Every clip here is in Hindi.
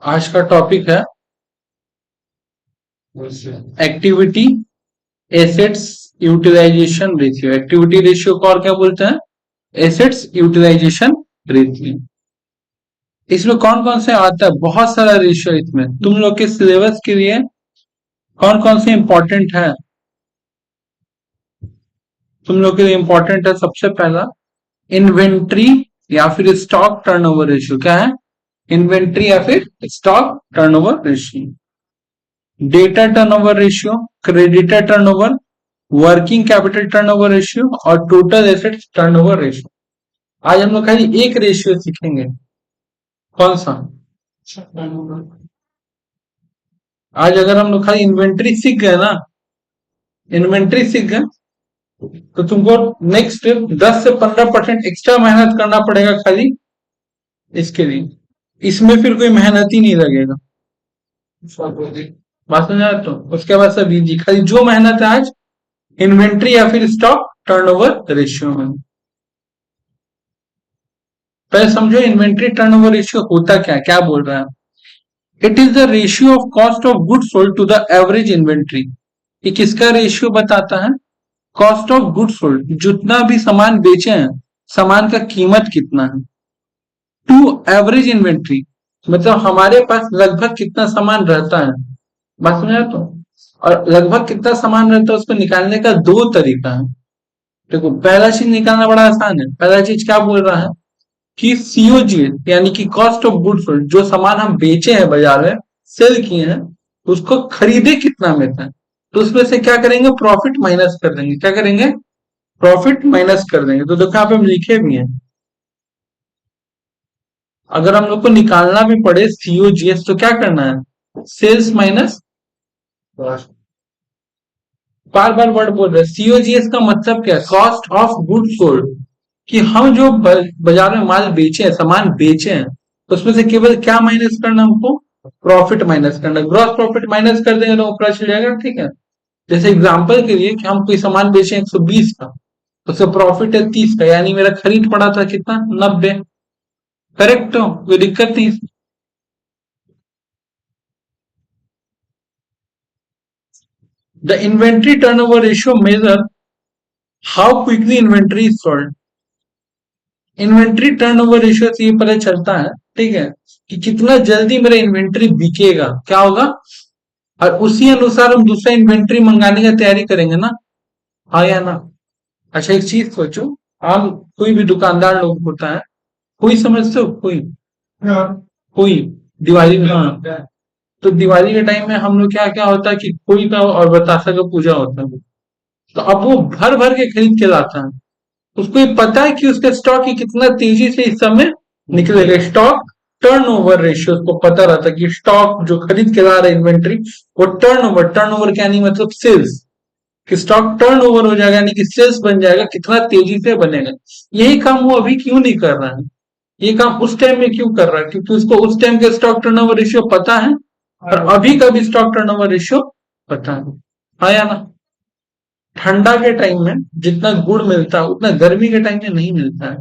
आज का टॉपिक है activity assets utilization ratio. Activity ratio को और क्या बोलते हैं? Assets utilization ratio. इसमें कौन कौन से आता है? बहुत सारा रेशियो इसमें तुम लोग के सिलेबस के लिए कौन कौन से इंपॉर्टेंट है, तुम लोग के लिए इंपॉर्टेंट है। सबसे पहला इन्वेंट्री या फिर स्टॉक टर्नओवर रेशियो। क्या है? इन्वेंट्री या फिर stock turnover ratio. Data turnover ratio, creditor turnover, working capital turnover ratio और टोटल एसेट्स टर्नओवर रेशियो। आज हम लोग खाली एक रेशियो सीखेंगे। कौन सा? आज अगर हम लोग खाली इन्वेंट्री सीख गए ना, इन्वेंट्री सीख गए तो तुमको नेक्स्ट 10 से 15% एक्स्ट्रा मेहनत करना पड़ेगा खाली इसके लिए। इसमें फिर कोई मेहनत ही नहीं लगेगा। बात समझ आया? तो उसके बाद सब इजी, खाली जो मेहनत है आज इन्वेंट्री या फिर स्टॉक टर्नओवर रेशियो में। पहले समझो इन्वेंट्री टर्नओवर रेशियो होता क्या है, क्या बोल रहा है। It is the ratio of cost of goods sold to the average inventory. ये किसका रेशियो बताता है? कॉस्ट ऑफ गुड्स सोल्ड, जितना भी सामान बेचे हैं, सामान का कीमत कितना है, टू एवरेज इन्वेंट्री, मतलब हमारे पास लगभग कितना सामान रहता है। बात समझा? तो और लगभग कितना सामान रहता है उसको निकालने का दो तरीका है। देखो, पहला चीज निकालना बड़ा आसान है। पहला चीज क्या बोल रहा है कि सीओजीएस यानी कि कॉस्ट ऑफ गुड्स सोल्ड, जो सामान हम बेचे हैं बाजार में, सेल किए हैं, उसको खरीदे कितना में था, तो उसमें से क्या करेंगे? प्रॉफिट माइनस कर देंगे। क्या करेंगे? प्रॉफिट माइनस कर देंगे। तो देखो यहाँ पे हम लिखे भी हैं, अगर हम लोग को निकालना भी पड़े सीओजीएस तो क्या करना है? सेल्स माइनस, बार बार वर्ड बोल रहे हैं। सीओजीएस का मतलब क्या है? कॉस्ट ऑफ गुड्स सोल्ड, कि हम जो बाजार में माल बेचे हैं, सामान बेचे हैं, उसमें से केवल क्या माइनस करना हमको? प्रॉफिट माइनस करना। ग्रॉस प्रॉफिट माइनस कर देंगे तो ऊपर चल जाएगा। ठीक है, जैसे एग्जांपल के लिए कि हम कोई सामान बेचे 120 का, तो उसका प्रॉफिट है 30 का, यानी मेरा खरीद पड़ा था कितना? 90। करेक्ट हो? कोई दिक्कत नहीं। The inventory turnover ratio major how quickly inventory is sold. Inventory turnover ratio से ये पता चलता है, ठीक है, कि कितना जल्दी मेरा इन्वेंट्री बिकेगा। क्या होगा? और उसी अनुसार हम दूसरा इन्वेंट्री मंगाने की तैयारी करेंगे ना। हाँ या ना? अच्छा, एक चीज सोचो, हम कोई भी दुकानदार लोग होता है, कोई समझते हो? कोई कोई दिवाली में, हाँ, तो दिवाली के टाइम में हम लोग क्या क्या होता है कि कोई का और बतासा का पूजा होता है, तो अब वो भर भर के खरीद के लाता है। उसको ये पता है कि उसका स्टॉक ही कितना तेजी से इस समय निकलेगा। स्टॉक टर्न ओवर रेशियो उसको पता रहता है कि स्टॉक जो खरीद के ला रहा है इन्वेंट्री, वो टर्न ओवर क्या नहीं, मतलब सेल्स, कि स्टॉक टर्न ओवर हो जाएगा, यानी कि सेल्स बन जाएगा, कितना तेजी से बनेगा। यही काम वो अभी क्यों नहीं कर रहा है? ये काम उस टाइम में क्यों कर रहा है? क्योंकि उसको उस टाइम के स्टॉक टर्न ओवर रेशियो पता है और अभी का भी स्टॉक टर्न ओवर रेशियो पता है। हाँ या ना? ठंडा के टाइम में जितना गुड़ मिलता है उतना गर्मी के टाइम में नहीं मिलता है।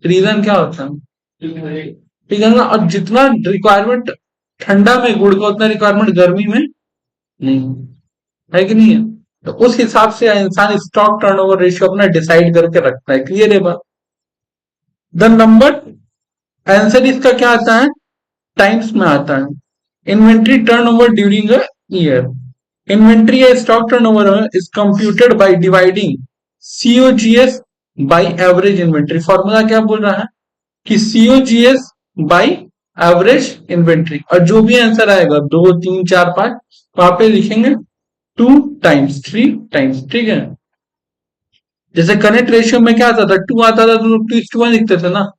रीजन क्या होता है? ठीक है ना? और जितना रिक्वायरमेंट ठंडा में गुड़ का, उतना रिक्वायरमेंट गर्मी में नहीं है, कि नहीं है? तो उस हिसाब से इंसान स्टॉक टर्नओवर रेशियो अपना डिसाइड करके रखता है। क्लियर है बात? द नंबर, आंसर इसका क्या आता है? टाइम्स में आता है। Inventory turnover during a year. Inventory या stock turnover is computed by dividing COGS by average inventory. Formula क्या बोल रहा है कि सीओजीएस बाय एवरेज इन्वेंट्री, और जो भी आंसर आएगा 2 3 4 5, वहां पे लिखेंगे 2 टाइम्स 3 टाइम्स। ठीक है, जैसे करेंट रेशियो में क्या आता था? 2 आता था तो 2:1 लिखते थे ना।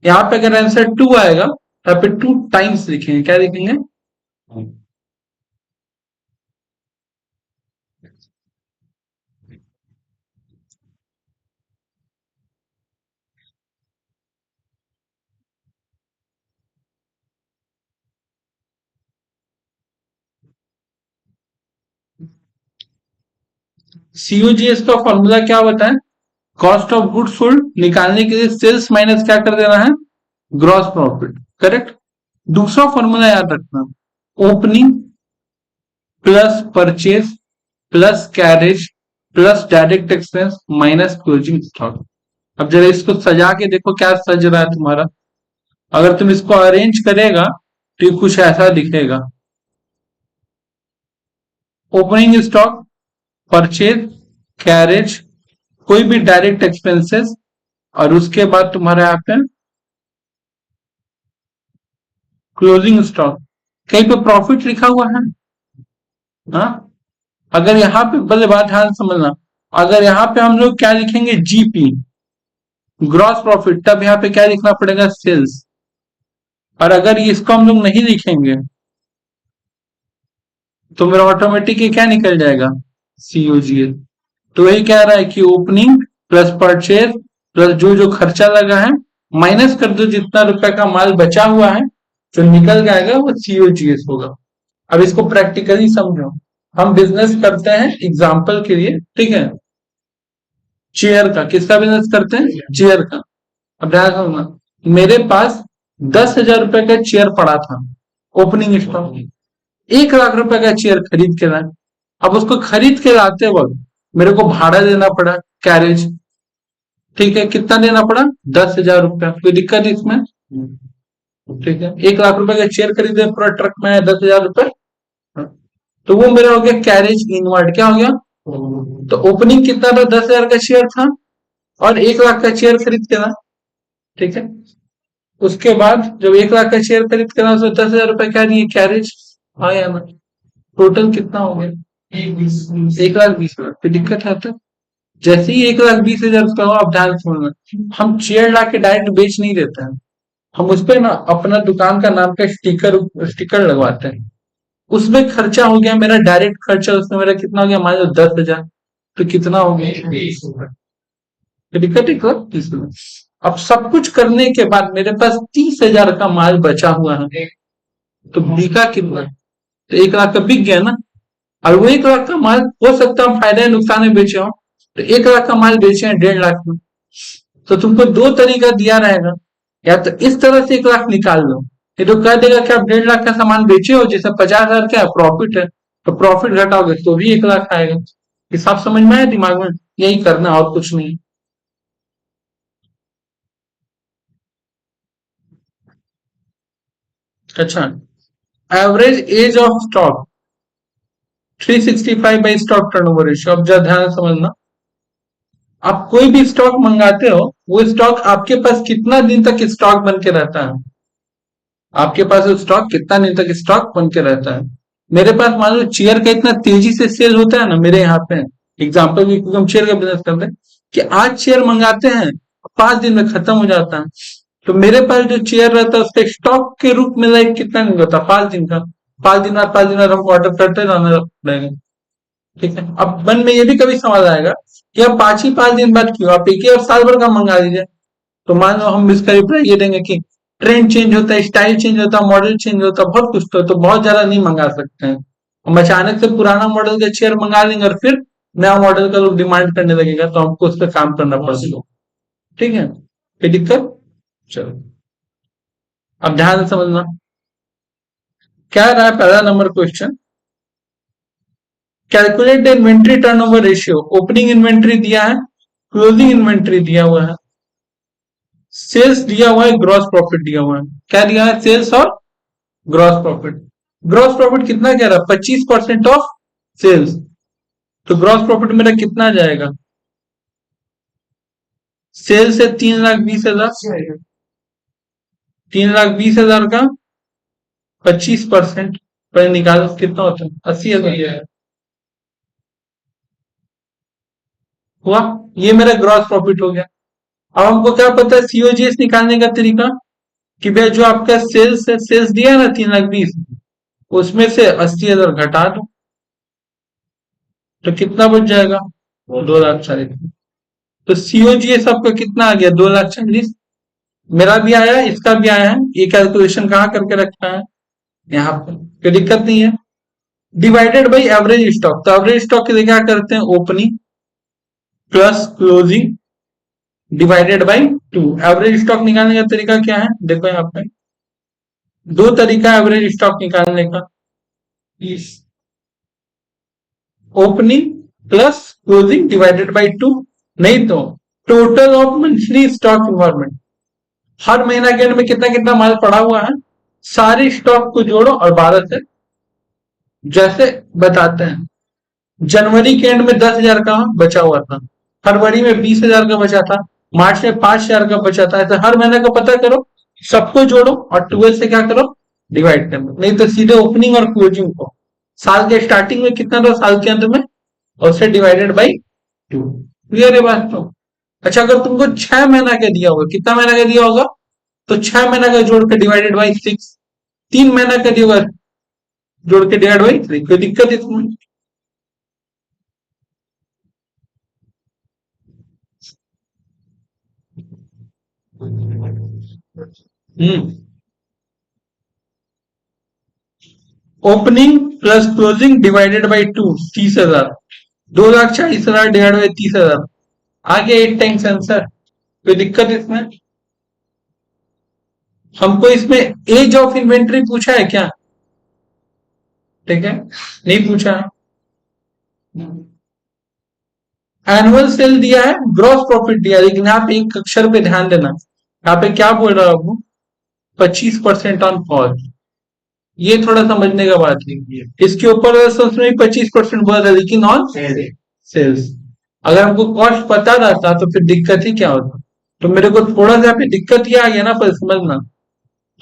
यहाँ पे अगर आंसर 2 आएगा, यहाँ पे 2 टाइम्स लिखेंगे। क्या लिखेंगे? सीओजीएस का फॉर्मूला क्या होता है? कॉस्ट ऑफ गुड्स सोल्ड निकालने के लिए सेल्स माइनस क्या कर देना है? Gross profit. करेक्ट? दूसरा फॉर्मूला याद रखना, opening plus purchase plus carriage plus direct expense minus closing stock. अब जरा इसको सजा के देखो क्या सज रहा है तुम्हारा। अगर तुम इसको अरेंज करेगा तो ये कुछ ऐसा दिखेगा, ओपनिंग स्टॉक, परचेज, कैरेज, कोई भी डायरेक्ट एक्सपेंसेस, और उसके बाद तुम्हारा यहाँ पे क्लोजिंग स्टॉक। कहीं पे प्रॉफिट लिखा हुआ है? हाँ, अगर यहाँ पे पहले बात ध्यान से समझना, अगर यहाँ पे हम लोग क्या लिखेंगे, जीपी, ग्रॉस प्रॉफिट, तब यहाँ पे क्या लिखना पड़ेगा, सेल्स। और अगर इसको हम लोग नहीं लिखेंगे तो मेरा ऑटोमेटिक ये क्या निकल जाएगा, सीओजीएल। तो यही कह रहा है कि ओपनिंग प्लस परचेज प्लस जो जो खर्चा लगा है माइनस कर दो जितना रुपए का माल बचा हुआ है, जो निकल जाएगा वो सीओजीएस होगा। अब इसको प्रैक्टिकली समझो। हम बिजनेस करते हैं एग्जाम्पल के लिए, ठीक है, चेयर का। किसका बिजनेस करते हैं, चेयर का। अब ध्यान रखना, मेरे पास 10,000 रुपए का चेयर पड़ा था, ओपनिंग स्टॉक। 1 लाख रुपए का चेयर खरीद के लाए। अब उसको खरीद के लाते वक्त मेरे को भाड़ा देना पड़ा, कैरेज, ठीक है, कितना देना पड़ा, 10,000 रुपया। कोई दिक्कत इसमें? ठीक है, 1 लाख रुपए का चेयर खरीदे, पूरा ट्रक में है, 10,000 रुपए, तो वो मेरा हो गया कैरेज इनवर्ड। क्या हो गया, तो ओपनिंग कितना था, 10,000 का शेयर था, और 1 लाख का शेयर खरीद के ना, ठीक है। उसके बाद जब 1 लाख का शेयर खरीद के ना, उसमें 10,000 रुपए क्या दिए, कैरेज आया ना। टोटल कितना हो गया, 1,20,000। कोई दिक्कत है तो जैसे ही 1,20,000 रुपया हो, आप ध्यान सुनना, हम चेयर ला के डायरेक्ट बेच नहीं देते हैं। हम उस पे ना अपना दुकान का नाम का स्टिकर स्टिकर लगवाते हैं। उसमें खर्चा हो गया मेरा, डायरेक्ट खर्चा उसमें मेरा कितना हो गया, मान लो 10,000, तो कितना हो गया, 20,000। दिक्कत है क्या इसमें? अब सब कुछ करने के बाद मेरे पास 30,000 का माल बचा हुआ है, तो बिका कितना, तो 1 लाख का बिक गया ना। और वो 1 लाख का माल हो सकता है फायदा नुकसान में बेचे हो, तो 1 लाख का माल बेचे हैं 1.5 लाख में, तो तुमको दो तरीका दिया रहेगा, या तो इस तरह से 1 लाख निकाल लो, ये तो कह देगा कि आप 1.5 लाख का सामान बेचे हो, जैसे 50,000 क्या प्रॉफिट है, तो प्रॉफिट घटाओगे तो भी 1 लाख आएगा। हिसाब समझ में आया दिमाग में? यही करना और कुछ नहीं। अच्छा, average age of stock 365 by stock turnover ratio. अब जरा ध्यान से समझना, आप कोई भी स्टॉक मंगाते हो, वो स्टॉक आपके पास कितना दिन तक स्टॉक बन के रहता है, आपके पास स्टॉक कितना दिन तक स्टॉक बन के रहता है। मेरे पास मान लो चेयर का इतना तेजी से सेल होता है ना मेरे यहाँ पे, एग्जाम्पल भी, क्योंकि हम चेयर का बिजनेस करते हैं, कि आज चेयर मंगाते हैं 5 दिन में खत्म हो जाता है। तो मेरे पास जो चेयर रहता है उसका स्टॉक के रूप में लाइक कितना दिन होता है, 5 दिन का। 5 दिन बाद हमको ऑर्डर करते रहना पड़ेगा, ठीक है। अब मन में ये भी कभी सवाल आएगा कि आप 5 ही 5 दिन बाद क्यों, आप एक ही और साल भर का मंगा लीजिए। तो मान लो हम इसका रिप्लाई ये देंगे कि ट्रेंड चेंज होता है, स्टाइल चेंज होता है, मॉडल चेंज होता है, बहुत कुछ, तो बहुत ज्यादा नहीं मंगा सकते हैं। हम अचानक से पुराना मॉडल का चेयर मंगा लेंगे और फिर नया मॉडल का लोग डिमांड करने लगेगा, तो हमको उस पर काम करना पड़ेगा, ठीक है। कोई दिक्कत? चलो, अब ध्यान से समझना क्या रहा है पहला number question. Calculate the inventory turnover ratio. Opening inventory दिया है, क्लोजिंग इन्वेंट्री दिया हुआ है, सेल्स दिया हुआ है, ग्रॉस प्रॉफिट दिया हुआ है। क्या दिया है, सेल्स और ग्रॉस प्रॉफिट। ग्रॉस प्रॉफिट कितना कह रहा है, 25% ऑफ सेल्स, तो ग्रॉस प्रॉफिट मेरा कितना आ जाएगा, सेल्स है 3,20,000, 3,20,000 का 25% पर निकालो कितना होता है, 80,000 हुआ। ये मेरा ग्रॉस प्रॉफिट हो गया। अब हमको क्या पता है सीओजीएस निकालने का तरीका, कि भाई जो आपका सेल्स है, सेल्स दिया ना 3,20,000, उसमें से 80,000 घटा दो, तो कितना बच जाएगा, 2,40,000। तो सीओजीएस आपका कितना आ गया, 2,40,000। मेरा भी आया, इसका भी आया है। ये कैलकुलेशन कहाँ करके रखा है, यहाँ पर, कोई दिक्कत नहीं है। डिवाइडेड बाई एवरेज स्टॉक, तो एवरेज स्टॉक के लिए क्या करते हैं, opening plus closing divided by 2। Average stock निकालने का तरीका क्या है, देखो यहाँ पे, दो तरीका एवरेज स्टॉक निकालने का, opening plus closing divided by two, नहीं तो total of monthly stock environment, हर महीना के एंड में कितना कितना माल पड़ा हुआ है, सारे स्टॉक को जोड़ो और 12 से, जैसे बताते हैं जनवरी के एंड में 10,000 का बचा हुआ था, फरवरी में 20,000 का बचा था, मार्च में 5,000 का बचा था, ऐसे हर महीने का पता करो, सबको जोड़ो और 12 से क्या करो, डिवाइड कर लो, नहीं तो सीधे ओपनिंग और क्लोजिंग को, साल के स्टार्टिंग में कितना था, साल के अंत में, और उससे डिवाइडेड बाई टू। क्लियर है बात तो? अच्छा, अगर तुमको 6 महीना का दिया होगा, कितना महीना का दिया होगा, तो 6 महीना का जोड़ के डिवाइडेड बाई 6, 3 महीना का दिया होगा जोड़ के डिवाइड बाई 3, कोई दिक्कत है इसमें? Hmm, opening plus closing divided by two, 30,000, 2,40,000 divide by 30,000, आगे 8 टाइम्स आंसर, कोई दिक्कत है इसमें? हमको इसमें एज ऑफ इन्वेंट्री पूछा है क्या? ठीक है, नहीं पूछा है। एनुअल सेल दिया है, ग्रॉस प्रॉफिट दिया है, लेकिन यहाँ पे एक अक्षर पे ध्यान देना, यहाँ पे क्या बोल रहा हूँ, 25% ऑन कॉस्ट, ये थोड़ा समझने का बात है। इसके ऊपर उसमें 25% बोला था, लेकिन ऑन सेल्स, अगर हमको कॉस्ट पता रहता तो फिर दिक्कत ही क्या होता। तो मेरे को थोड़ा सा यहाँ पे दिक्कत ये आ गया ना, पर समझना,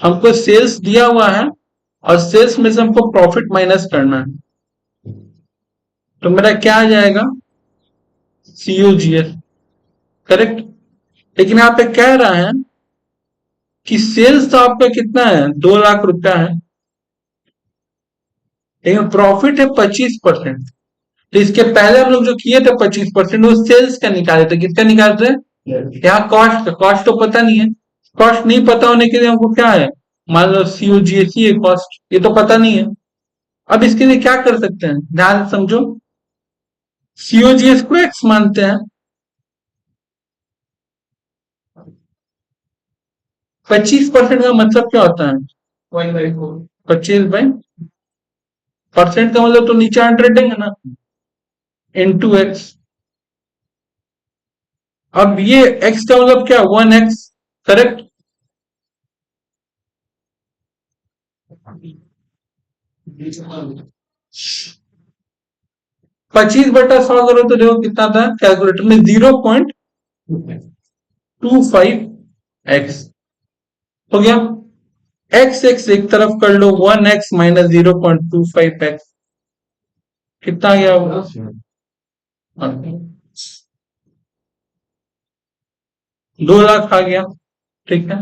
हमको सेल्स दिया हुआ है और सेल्स में से हमको प्रॉफिट माइनस करना है, तो मेरा क्या आ जाएगा, सीओजीएस, करेक्ट। लेकिन यहाँ पे कह रहा है कि सेल्स तो आपका कितना है, 2 लाख रुपया है, लेकिन प्रॉफिट है 25%। तो इसके पहले हम लोग जो किए थे 25%, वो सेल्स का निकाले थे, किसका निकालते हैं, यहाँ कॉस्ट का, कॉस्ट तो पता नहीं है, कॉस्ट नहीं पता होने के लिए हमको क्या है, मान लो सीओजीएसी है कॉस्ट, ये तो पता नहीं है। अब इसके लिए क्या कर सकते हैं, ध्यान से समझो, सीओजीएस को एक्स मानते हैं, 25% का मतलब क्या होता है, 25 बाई, परसेंट का मतलब तो नीचे 100 देंगे ना, इंटू एक्स। अब ये x का मतलब क्या, 1x, करेक्ट। 25/100 करो तो देखो कितना था, कैलकुलेटर में 0.25x हो गया, एक्स एक्स एक तरफ कर लो, 1x माइनस 0.25x, कितना आ गया होगा, 2 लाख आ गया, ठीक है।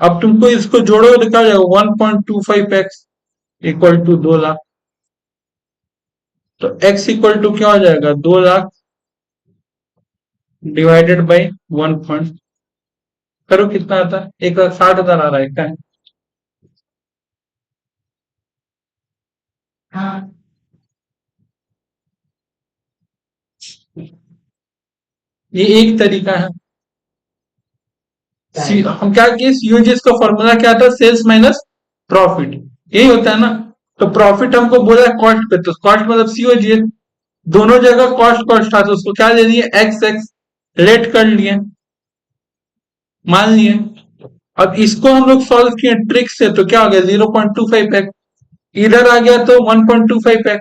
अब तुमको इसको जोड़ो तो क्या हो जाएगा, 1.25x इक्वल टू 2 लाख, तो x इक्वल टू क्या हो जाएगा, 2 लाख डिवाइडेड बाई 1 करो कितना आता है, 1,60,000 आ रहा है क्या है? हाँ, ये एक तरीका है। हम क्या किए, सीओजीएस का फॉर्मूला क्या था, सेल्स माइनस प्रॉफिट, यही होता है ना। तो प्रॉफिट हमको बोला है कॉस्ट पे, तो कॉस्ट मतलब सीओजीएस, दोनों जगह कॉस्ट कॉस्ट था, तो उसको क्या ले लिए, एक्स एक्स लेट कर लिए, मान लिए। अब इसको हम लोग सॉल्व किए ट्रिक से, तो क्या हो गया, 0.25x, इधर आ गया तो 1.25x,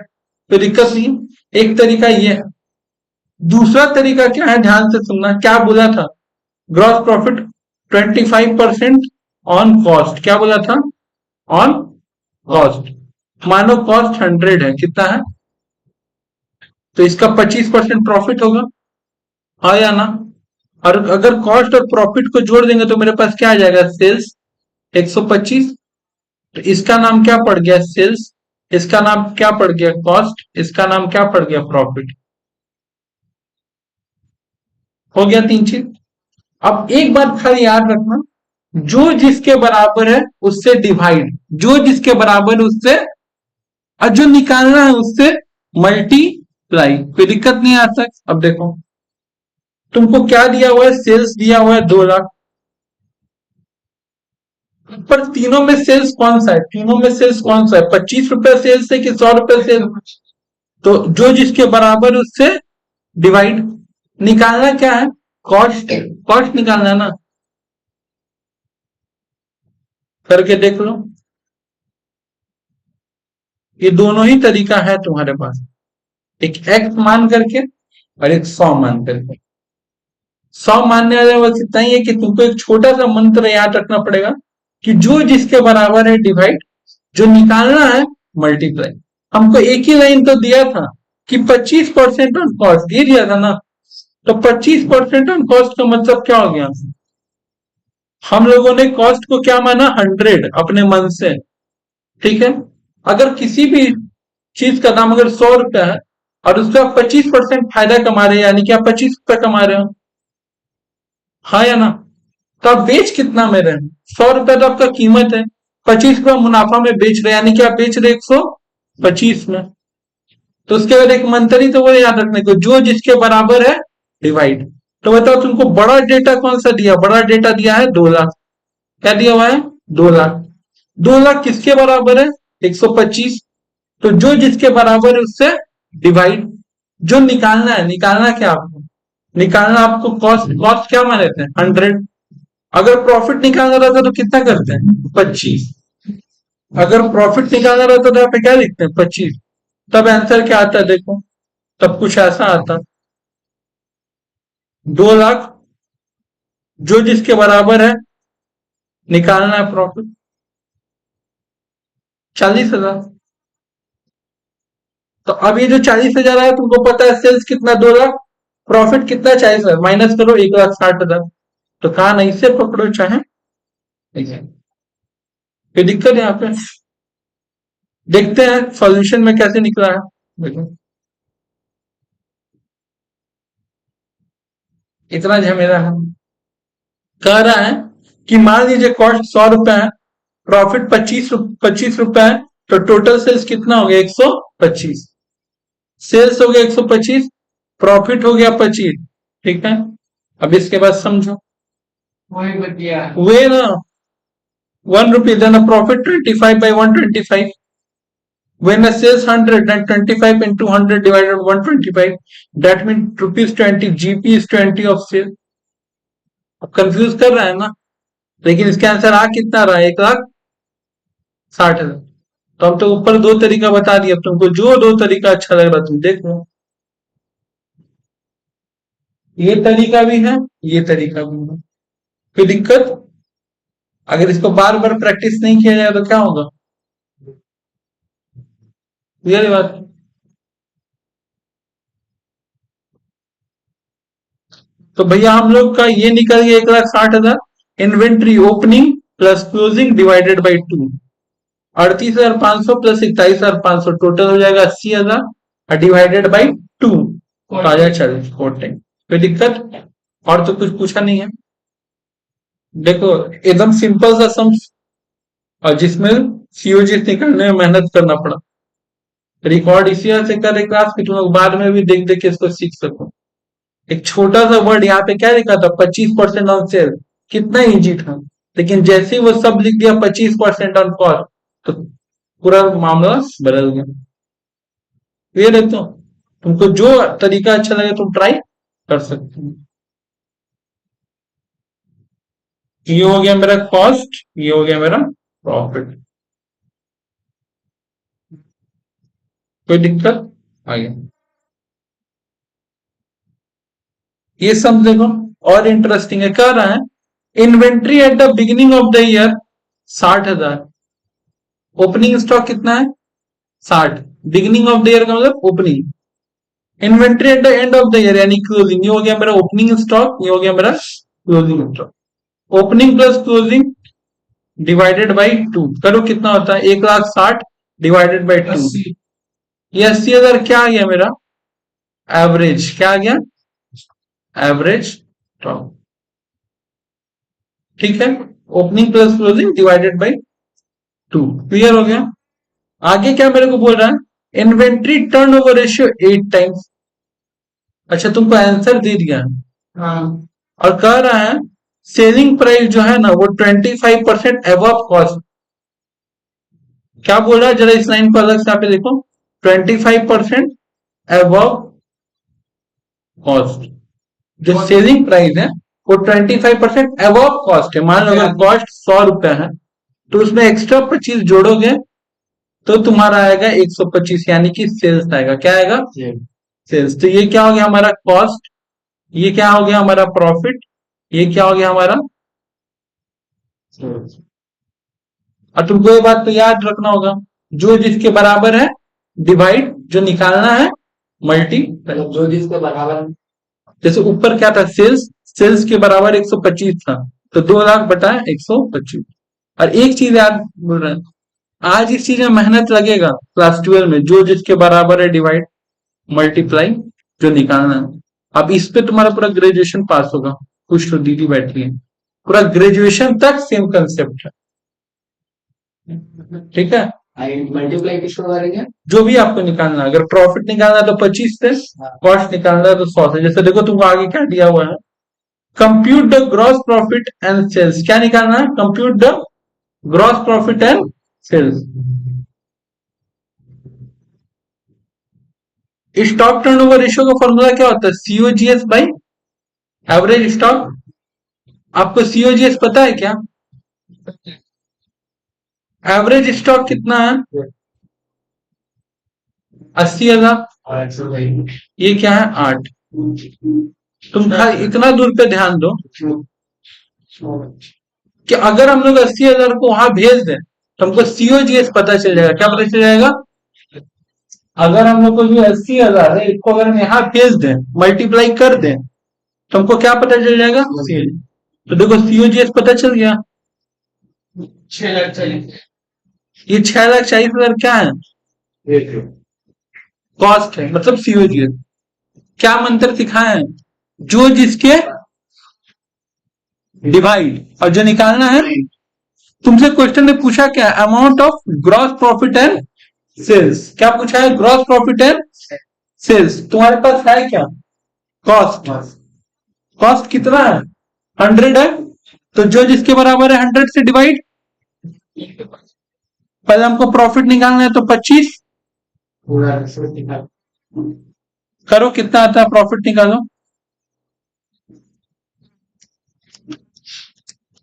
तो दिक्कत नहीं। एक तरीका ये है, दूसरा तरीका क्या है, ध्यान से सुनना, क्या बोला था, ग्रॉस प्रॉफिट 25% ऑन कॉस्ट, क्या बोला था, ऑन कॉस्ट, मानो कॉस्ट 100 है, कितना है, तो इसका 25% प्रॉफिट होगा, हाँ या ना। और अगर कॉस्ट और प्रॉफिट को जोड़ देंगे तो मेरे पास क्या आ जाएगा, सेल्स 125, तो इसका नाम क्या पड़ गया, सेल्स, इसका नाम क्या पड़ गया, कॉस्ट, इसका नाम क्या पड़ गया, प्रॉफिट, हो गया 3 चीज। अब एक बात खाली याद रखना, जो जिसके बराबर है उससे डिवाइड, जो जिसके बराबर है उससे, और जो निकालना है उससे मल्टीप्लाई, कोई दिक्कत नहीं आ सकती। अब देखो तुमको क्या दिया हुआ है, सेल्स दिया हुआ है 2 लाख, पर तीनों में सेल्स कौन सा है, तीनों में सेल्स कौन सा है, 25 रुपए सेल्स है कि 100 रुपए सेल्स? तो जो जिसके बराबर है उससे डिवाइड। निकालना क्या है, कॉस्ट, कॉस्ट निकालना है ना, करके देख लो। ये दोनों ही तरीका है तुम्हारे पास, एक एक्स मान करके और एक 100 मान करके। 100 मानने वाले बस इतना ही है कि तुमको एक छोटा सा मंत्र याद रखना पड़ेगा कि जो जिसके बराबर है डिवाइड, जो निकालना है मल्टीप्लाई। हमको एक ही लाइन तो दिया था कि 25% ऑन कॉस्ट, दे दिया था ना, तो 25% ऑन कॉस्ट का मतलब क्या हो गया, हम लोगों ने कॉस्ट को क्या माना, 100 अपने मन से, ठीक है। अगर किसी भी चीज का दाम अगर 100 रुपया है और उसका 25% फायदा कमा रहे हैं, यानी कि आप 25 रुपया कमा रहे हो, हाँ या ना, तो आप बेच कितना में रहे हैं, 100 रुपया तो आपका कीमत है, 25 रुपया मुनाफा में बेच रहे हैं, यानी कि आप बेच रहे 125 में। तो उसके बाद एक मंत्र ही तो वो याद रखने को, जो जिसके बराबर है डिवाइड। तो बताओ तुमको बड़ा डेटा कौन सा दिया, बड़ा डेटा दिया है 2 लाख। क्या दिया हुआ है, 2 लाख। 2 लाख किसके बराबर है, 125। तो जो जिसके बराबर है उससे डिवाइड। जो निकालना है, निकालना क्या आपको, निकालना आपको कॉस्ट, कॉस्ट क्या माने थे, 100। अगर प्रॉफिट निकालना रहता तो कितना करते हैं, 25। अगर प्रॉफिट निकालना रहता तो यहाँ पे क्या लिखते हैं, 25। तब आंसर क्या आता है देखो, तब कुछ ऐसा आता, 2 लाख जो जिसके बराबर है, निकालना है प्रॉफिट 40,000। तो अब ये जो 40,000 है तुमको पता है सेल्स कितना, 2 लाख, प्रॉफिट कितना, 40,000, माइनस करो 1,60,000। तो कहा नहीं से पकड़ो चाहे ऐसे। कोई दिक्कत है यहाँ पे, देखते हैं सॉल्यूशन में कैसे निकला है। देखो इतना झमेला है, कह रहा है कि मान लीजिए कॉस्ट 100 रुपए है, प्रॉफिट 25 रुपए है, तो टोटल सेल्स कितना हो गया, 125। सेल्स हो गया 125, प्रॉफिट हो गया 25, ठीक है। अब इसके बाद समझो, वही बतिया वे ना, 1 rupee then a profit 25/125, when a sales 100 then 25 into 100 divided by 125, that means rupees 20, GP is 20 of sale। अब कंफ्यूज कर रहा है ना, लेकिन इसका आंसर आ कितना रहा है, 1,60,000। तो हम तो ऊपर दो तरीका बता दिया, अब तुमको जो दो तरीका अच्छा लग रहा तुम देख लो। ये तरीका भी है, ये तरीका भी है, कोई दिक्कत। अगर इसको बार बार प्रैक्टिस नहीं किया जाए तो क्या होगा, ये बात। तो भैया हम लोग का ये निकल गया 1,60,000, inventory opening plus closing divided by 2, 38,500 plus 27,500, total हो जाएगा 80,000 डिवाइडेड बाई 2, आ जाए 40 14। कोई दिक्कत, और तो कुछ पूछा नहीं है। देखो एकदम सिंपल सा सम, और जिसमें सीओजी निकालने में मेहनत करना पड़ा। रिकॉर्ड इसी वजह से कर रहे क्लास की तुम लोग बाद में भी देख देख के इसको सीख सको। एक छोटा सा वर्ड यहाँ पे क्या लिखा था, 25% ऑन सेल, कितना इजी था, लेकिन जैसे ही वो सब लिख दिया 25% ऑन कॉस्ट, तो पूरा मामला बदल गया। क्लियर है, तो तुमको जो तरीका अच्छा लगे तुम ट्राई कर सकते हो। ये हो गया मेरा कॉस्ट, ये हो गया मेरा प्रॉफिट, कोई दिक्कत आगे। ये सब देखो और इंटरेस्टिंग है, कह रहा है inventory at the beginning of the year 60,000, opening stock कितना है 60, बिगिनिंग ऑफ द ईयर का मतलब opening. Inventory at the end of the year यानी क्लोजिंग, ये हो गया मेरा ओपनिंग स्टॉक, ये हो गया मेरा closing stock. Opening plus closing divided by 2 करो, कितना होता है, 1,60,000 डिवाइडेड बाई 2, ये 80,000 क्या आ गया मेरा, एवरेज क्या आ गया, एवरेज स्टॉक, ठीक है। Opening plus closing divided by 2, clear हो गया। आगे क्या मेरे को बोल रहा है, इन्वेंट्री टर्नओवर रेशियो 8 टाइम्स। अच्छा तुमको आंसर दे दिया, हाँ, और कह रहा है सेलिंग प्राइस जो है ना वो 25% अबव कॉस्ट। क्या बोल रहा है जरा इस लाइन को अलग से यहाँ पे देखो, 25% अबव कॉस्ट। जो सेलिंग प्राइस है वो 25% अबव कॉस्ट है। मान लो अगर कॉस्ट 100 रुपए है तो उसमें एक्स्ट्रा 25 जोड़ोगे तो तुम्हारा आएगा 125, यानी कि सेल्स आएगा। क्या आएगा? सेल्स। तो ये क्या हो गया हमारा कॉस्ट, ये क्या हो गया हमारा प्रॉफिट, ये क्या हो गया हमारा सेल्स। और तुमको ये बात तो याद रखना होगा, जो जिसके बराबर है डिवाइड, जो निकालना है मल्टी, जो जिसके बराबर है। जैसे ऊपर क्या था सेल्स, सेल्स के बराबर 125 था, तो 2 लाख बटा 125। और एक चीज याद बोल रहे हैं, आज इस चीज में मेहनत लगेगा क्लास 12 में, जो जिसके बराबर है डिवाइड मल्टीप्लाई जो निकालना है। अब इस पे तुम्हारा पूरा ग्रेजुएशन पास होगा। कुछ तो दीदी बैठी है, पूरा ग्रेजुएशन तक सेम कंसेप्ट है, ठीक है। मल्टीप्लाई किसको करेंगे? जो भी आपको निकालना है, अगर प्रॉफिट निकालना है तो 25 से, कॉस्ट निकालना है तो 100 से। जैसे देखो तुमको आगे क्या दिया हुआ है, compute the gross profit and sales. क्या निकालना है? Compute the gross profit and sales. Stock turnover ratio का फॉर्मूला क्या होता है? COGS by average stock. आपको सीओजीएस पता है क्या? एवरेज स्टॉक कितना है? 80,000। ये क्या है? 8। तुम इतना दूर पे ध्यान दो कि अगर हम लोग 80,000 को वहां भेज दें तो हमको सीओजीएस पता चल जाएगा। क्या पता चल जाएगा? अगर हम लोग को जो 80,000 है इसको अगर हम यहाँ भेज दें, मल्टीप्लाई कर दें, तो हमको क्या पता चल जाएगा? तो देखो सीओजीएस पता चल गया, 6,40,000। ये 6,40,000 क्या है? कॉस्ट है, मतलब सीओजीएस। क्या मंत्र सिखाए हैं? जो जिसके डिवाइड, और जो निकालना है, तुमसे क्वेश्चन ने पूछा क्या? Amount of gross profit and sales. क्या पूछा है? Gross profit and sales. तुम्हारे पास है क्या? कॉस्ट। कॉस्ट कितना है? 100 है, तो जो जिसके बराबर है 100 से डिवाइड। पहले हमको प्रॉफिट निकालना है तो 25 करो, कितना आता है प्रॉफिट निकालो।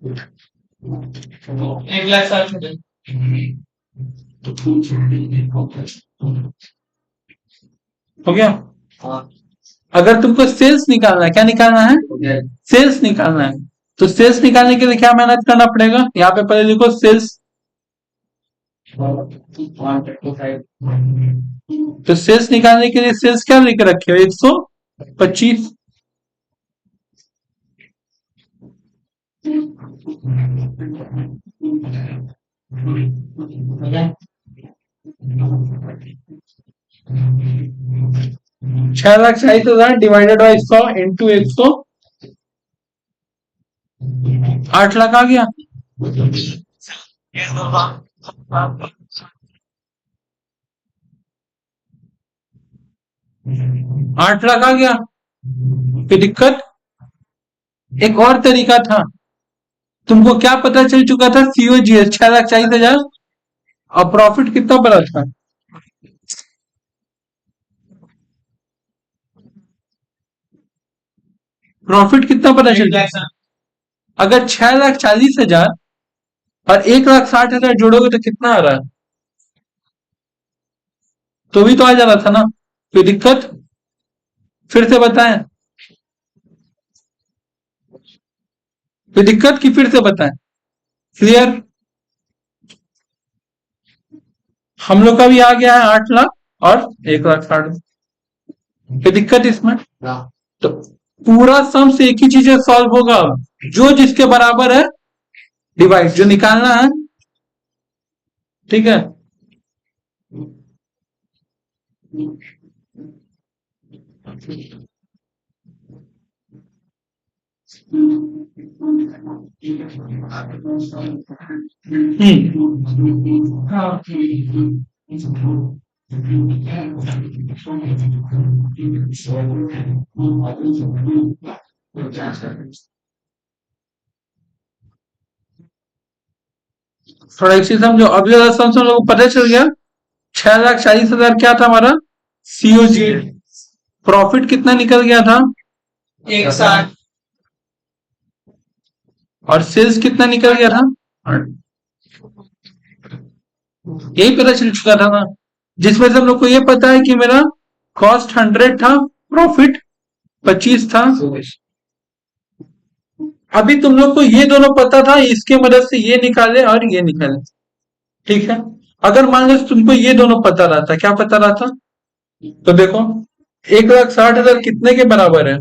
1,60,000। हो गया। अगर तुमको सेल्स निकालना है, क्या निकालना है? सेल्स निकालना है, तो सेल्स निकालने के लिए क्या मेहनत करना पड़ेगा? यहाँ पे पहले लिखो सेल्स। तो सेल्स निकालने के लिए सेल्स क्या लिख रखे हो? 125। छह lakh 40,000 divided by 100 into 100, 8 lakh आ गया। 8 लाख आ गया। कोई दिक्कत? एक और तरीका था, तुमको क्या पता चल चुका था? सीओजीएस 6,40,000, और प्रॉफिट कितना बड़ा था? प्रॉफिट कितना पता चल गया? अगर 6,40,000 और 1,60,000 जोड़ोगे तो कितना आ रहा है? तो भी तो आ जा रहा था ना। कोई दिक्कत? फिर से बताएं? कोई दिक्कत की फिर से बताएं? क्लियर? हम लोग का भी आ गया है 8 लाख और 1,60,000। कोई दिक्कत इसमें? तो पूरा सम से एक ही चीज सॉल्व होगा, जो जिसके बराबर है डिवाइड, जो निकालना है, ठीक है। हाँ। थोड़ा एक चीज समझो, अगले सम से हम लोग को पता चल गया 6,40,000 क्या था हमारा सीओजी। प्रॉफिट कितना निकल गया था 160। और सेल्स कितना निकल गया था, यही पता चल चुका था ना, जिसमें से हम लोग को ये पता है कि मेरा कॉस्ट 100 था, प्रॉफिट 25 था। अभी तुम लोग को ये दोनों पता था, इसके मदद से ये निकाले और ये निकाले, ठीक है। अगर मान लो तुमको ये दोनों पता रहता, क्या पता रहता, तो देखो 1,60,000 कितने के बराबर है,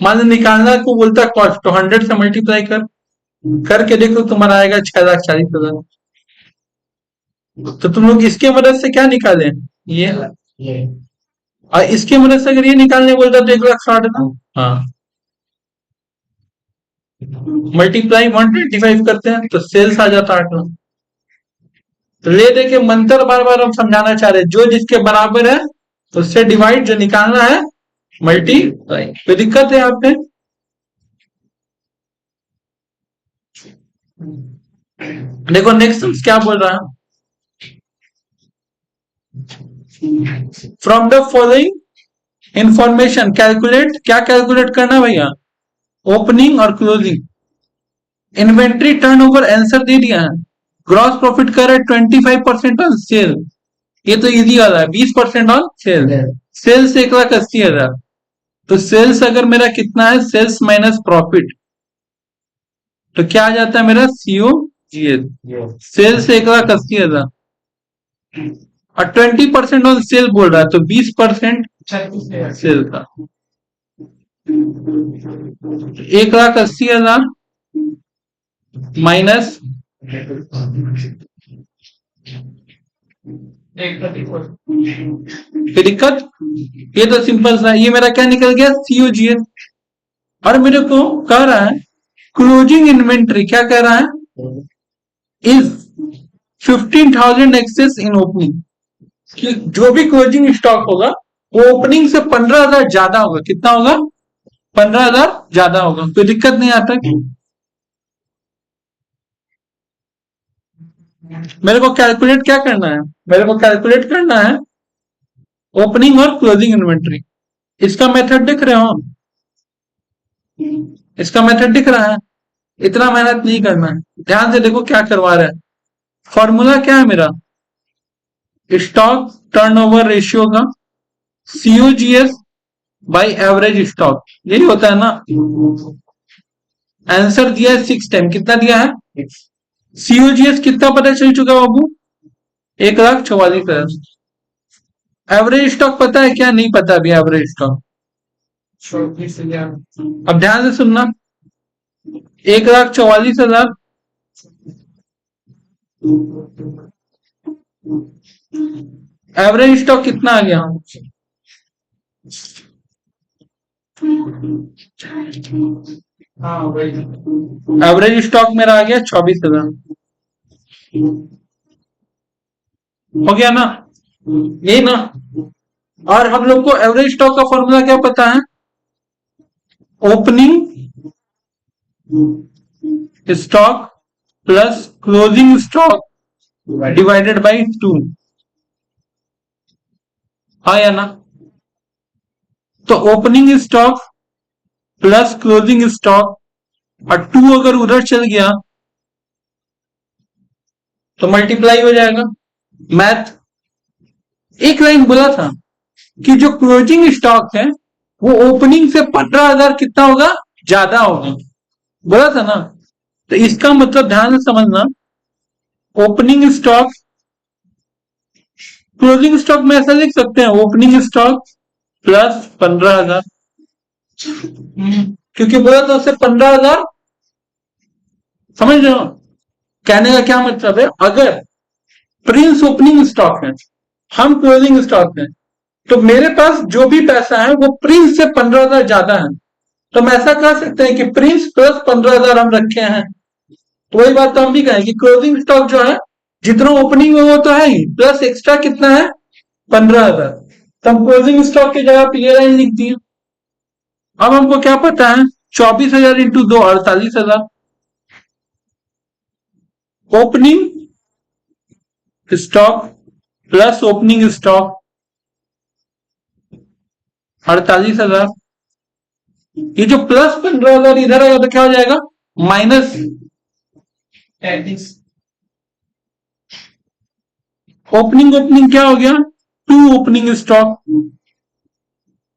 मान लो निकालना को बोलता कॉस्ट, तो 100 से मल्टीप्लाई करके देखो तुम्हारा आएगा 6,40,000। तो तुम लोग इसके मदद से क्या निकाले, ये, और इसके मदद से अगर ये निकालने बोलता तो 1,60,000, हाँ, मल्टीप्लाई 125 करते हैं तो सेल्स आ जाता 8 लाख। तो ले दे के मंत्र बार बार हम समझाना चाह रहे हैं, जो जिसके बराबर है उससे डिवाइड, जो निकालना है मल्टीप्लाई। कोई दिक्कत है यहाँ पे, देखो नेक्स्ट क्या बोल रहा है, from the following information calculate, क्या कैलकुलेट करना भैया, ओपनिंग और क्लोजिंग। इन्वेंट्री टर्नओवर आंसर दे दिया है, ग्रॉस प्रॉफिट कर रहा है 25% ऑन सेल, ये तो इजी वाला है, 20% ऑन सेल, सेल्स 1,80,000, तो सेल्स अगर मेरा कितना है, सेल्स माइनस प्रॉफिट, तो क्या आ जाता है मेरा सीओ जीएस, सेल्स 1,80,000 और 20% ऑन सेल बोल रहा है, तो 20% सेल का 1,80,000 माइनस दिक्कत, ये तो सिंपल सा, ये मेरा क्या निकल गया सीओजीएस। और मेरे को कह रहा है क्लोजिंग इन्वेंट्री, क्या कह रहा है, इज 15,000 एक्सेस इन ओपनिंग, कि जो भी क्लोजिंग स्टॉक होगा वो ओपनिंग से 15,000 ज्यादा होगा, कितना होगा 15,000 ज्यादा होगा, कोई दिक्कत नहीं आता। मेरे को कैलकुलेट क्या करना है, मेरे को कैलकुलेट करना है ओपनिंग और क्लोजिंग इन्वेंट्री। इसका मेथड दिख रहे हो, इसका मेथड दिख रहा है, इतना मेहनत नहीं करना है, ध्यान से देखो क्या करवा रहा है। फॉर्मूला क्या है मेरा, स्टॉक टर्नओवर रेशियो का सीओजीएस बाय एवरेज स्टॉक, यही होता है ना। आंसर दिया है 6 टाइम, कितना दिया है, सीओजीएस कितना पता चल चुका है बाबू, 1,44,000। एवरेज स्टॉक पता है क्या, नहीं पता अभी एवरेज स्टॉक, अब ध्यान से सुनना, 1,44,000 एवरेज स्टॉक कितना आ गया, एवरेज स्टॉक मेरा आ गया 24,000, हो गया ना, यही ना। और हम लोग को एवरेज स्टॉक का फॉर्मूला क्या पता है, opening stock plus closing stock divided by 2, आया ना। तो opening stock plus closing stock और 2 अगर उधर चल गया तो मल्टीप्लाई हो जाएगा, मैथ। एक लाइन बोला था कि जो क्लोजिंग स्टॉक है वो ओपनिंग से 15,000 कितना होगा, ज्यादा होगा, बोला था ना। तो इसका मतलब ध्यान से समझना, ओपनिंग स्टॉक क्लोजिंग स्टॉक में ऐसा लिख सकते हैं, ओपनिंग स्टॉक प्लस 15,000, क्योंकि बोला था उससे 15,000, समझ रहे हो, कहने का क्या मतलब है, अगर प्रिंस ओपनिंग स्टॉक है, हम क्लोजिंग स्टॉक है, तो मेरे पास जो भी पैसा है वो प्रिंस से 15,000 ज्यादा है, तो हम ऐसा कह सकते हैं कि प्रिंस प्लस 15,000 हम रखे हैं। तो वही बात तो हम भी कहें कि क्लोजिंग स्टॉक जो है जितना ओपनिंग में वो तो है ही, प्लस एक्स्ट्रा कितना है 15,000, तो हम क्लोजिंग स्टॉक की जगह पे ये लाइन लिख दी। अब हमको क्या पता है, 24,000 into 2 48,000, opening stock plus opening stock 48,000। ये जो प्लस 15,000 इधर आएगा तो क्या हो जाएगा? माइनस 33। ओपनिंग क्या हो गया? 2 ओपनिंग स्टॉक।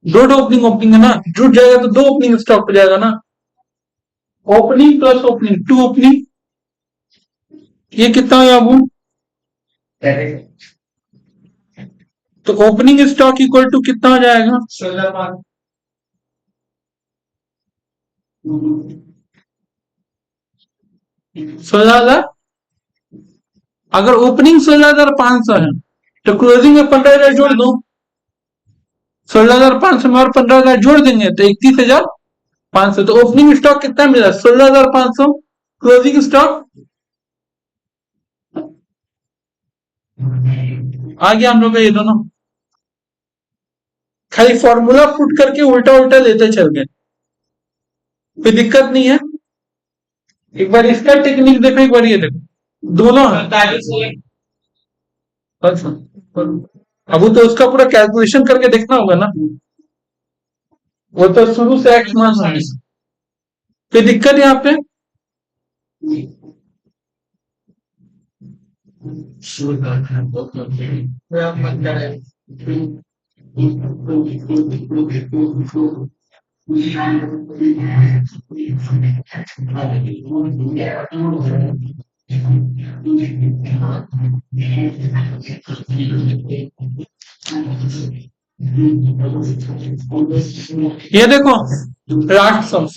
दो ओपनिंग है ना, जुट जाएगा तो 2 ओपनिंग स्टॉक हो जाएगा ना। ओपनिंग प्लस ओपनिंग 2 ओपनिंग, ये कितना हो बाबू? तो ओपनिंग स्टॉक इक्वल टू कितना हो जाएगा? 16,000। 16,000। अगर ओपनिंग 16,500 है तो क्लोजिंग में 15,000 जोड़ दो। 16,500 में और 15,000 जोड़ देंगे तो 31,500। तो ओपनिंग स्टॉक कितना मिला? 16,500। क्लोजिंग स्टॉक आ गया हम लोग का ये दोनों। खाली फॉर्मूला पुट करके उल्टा उल्टा लेते चल गए, कोई दिक्कत नहीं है। एक बार इसका टेक्निक देखो, एक बार ये देखो, दोनों है। 45। अच्छा, अब वो तो उसका पूरा कैलकुलेशन करके देखना होगा ना, वो तो शुरू से एक्स मान होंगे। कोई दिक्कत यहाँ पे? ये देखो लास्ट सम,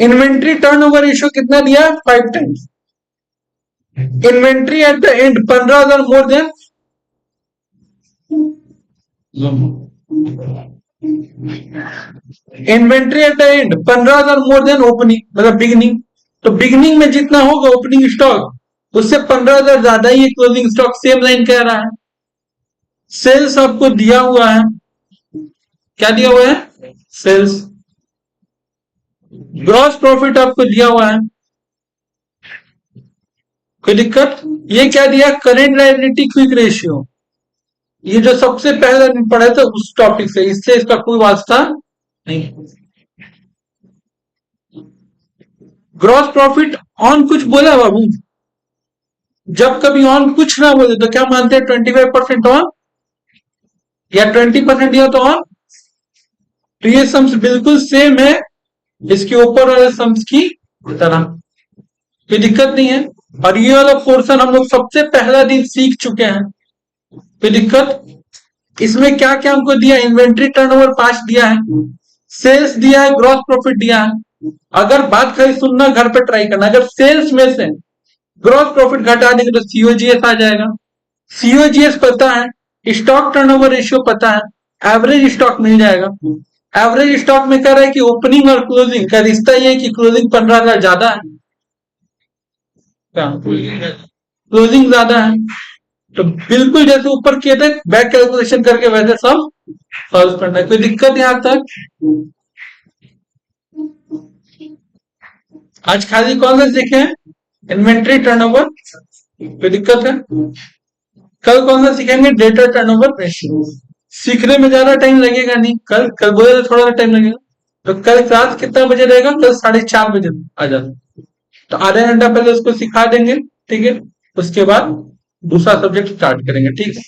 इन्वेंट्री टर्नओवर रेशियो कितना दिया? 5 times. Inventory at the end 15,000 more than inventory at the end 15,000 more than opening, मतलब बिगनिंग। तो बिगनिंग में जितना होगा ओपनिंग स्टॉक उससे 15,000 ज्यादा ही क्लोजिंग स्टॉक। सेम लाइन कह रहा है। सेल्स आपको दिया हुआ है, क्या दिया हुआ है? सेल्स। ग्रॉस प्रॉफिट आपको दिया हुआ है, कोई दिक्कत? ये क्या दिया? Current liability quick ratio. ये जो सबसे पहले दिन पढ़े थे उस टॉपिक से, इससे इसका कोई वास्ता नहीं। ग्रॉस प्रॉफिट ऑन कुछ बोला बाबू? जब कभी ऑन कुछ ना बोले तो क्या मानते हैं? 25% ऑन या 20% दिया तो ऑन। तो ये सम्स बिल्कुल सेम है इसके ऊपर वाले सम्स की तरह, कोई दिक्कत नहीं है। और ये वाला पोर्शन हम लोग सबसे पहला दिन सीख चुके हैं, कोई दिक्कत? इसमें क्या क्या हमको दिया? इन्वेंट्री टर्नओवर 5 दिया है, सेल्स दिया है, ग्रॉस प्रॉफिट दिया है। अगर बात खाली सुनना, घर पे ट्राई करना, अगर सेल्स में से ग्रॉस प्रॉफिट घटा देंगे तो सीओजीएस आ जाएगा। सीओजीएस पता है, स्टॉक टर्नओवर रेशियो पता है, एवरेज स्टॉक मिल जाएगा। एवरेज स्टॉक में कह रहा है कि ओपनिंग और क्लोजिंग का रिश्ता ये है कि क्लोजिंग 15,000 ज्यादा है, क्लोजिंग ज्यादा है। तो बिल्कुल जैसे ऊपर किए थे बैक कैलकुलेशन करके वैसे सब सॉल्व करना है, कोई दिक्कत यहां तक? आज खाली कौन सा सीखे हैं? Inventory turnover. कोई दिक्कत है? कल कौन सा सीखेंगे? Data turnover ratio. सीखने में ज्यादा टाइम लगेगा नहीं, कल कल बोले तो थोड़ा सा टाइम लगेगा। तो कल क्लास कितना बजे रहेगा? कल 4:30 बजे आ जाना, तो आधा घंटा पहले उसको सिखा देंगे, ठीक है? उसके बाद दूसरा सब्जेक्ट स्टार्ट करेंगे, ठीक है?